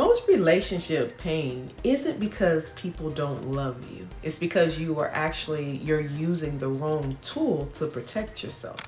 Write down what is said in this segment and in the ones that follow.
Most relationship pain isn't because people don't love you. It's because you're using the wrong tool to protect yourself.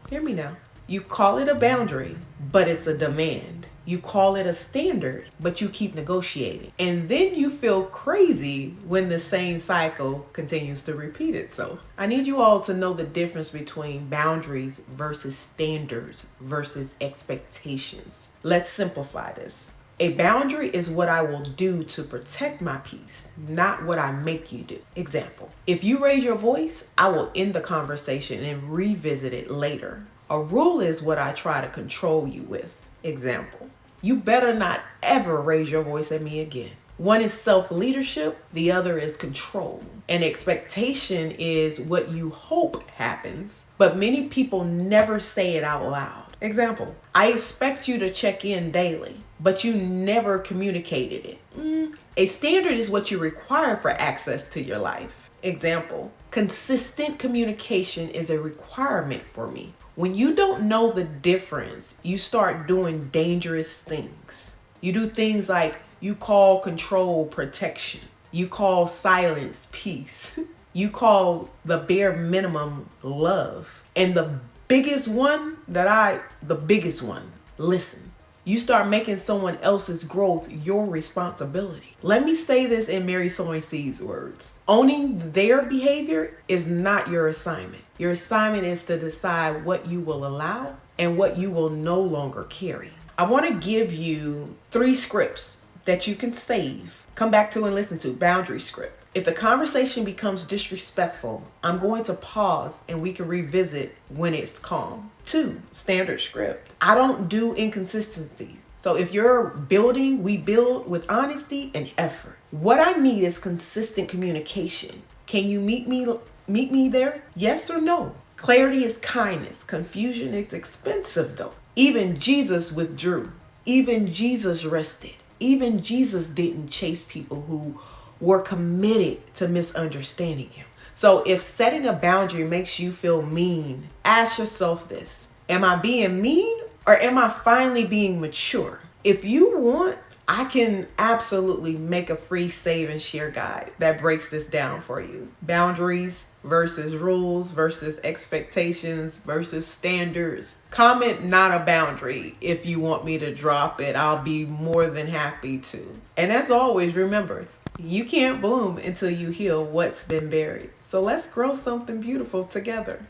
Hear me now. You call it a boundary, but it's a demand. You call it a standard, but you keep negotiating. And then you feel crazy when the same cycle continues to repeat itself. I need you all to know the difference between boundaries versus standards versus expectations. Let's simplify this. A boundary is what I will do to protect my peace, not what I make you do. Example, if you raise your voice, I will end the conversation and revisit it later. A rule is what I try to control you with. Example, you better not ever raise your voice at me again. One is self-leadership, the other is control. An expectation is what you hope happens, but many people never say it out loud. Example, I expect you to check in daily, but you never communicated it. A standard is what you require for access to your life. Example, consistent communication is a requirement for me. When you don't know the difference, you start doing dangerous things. You do things like you call control protection. You call silence peace. You call the bare minimum love. And the biggest one, listen. You start making someone else's growth your responsibility. Let me say this in Mary Sowing Seeds words. Owning their behavior is not your assignment. Your assignment is to decide what you will allow and what you will no longer carry. I want to give you 3 scripts that you can save, come back to and listen to. Boundary script. If the conversation becomes disrespectful, I'm going to pause and we can revisit when it's calm. 2, standard script. I don't do inconsistency. So if you're building, we build with honesty and effort. What I need is consistent communication. Can you meet me there? Yes or no? Clarity is kindness. Confusion is expensive though. Even Jesus withdrew. Even Jesus rested. Even Jesus didn't chase people who were committed to misunderstanding him. So if setting a boundary makes you feel mean, ask yourself this. Am I being mean or am I finally being mature? If you want, I can absolutely make a free save and share guide that breaks this down for you. Boundaries versus rules versus expectations versus standards. Comment not a boundary if you want me to drop it. I'll be more than happy to. And as always, remember, you can't bloom until you heal what's been buried. So let's grow something beautiful together.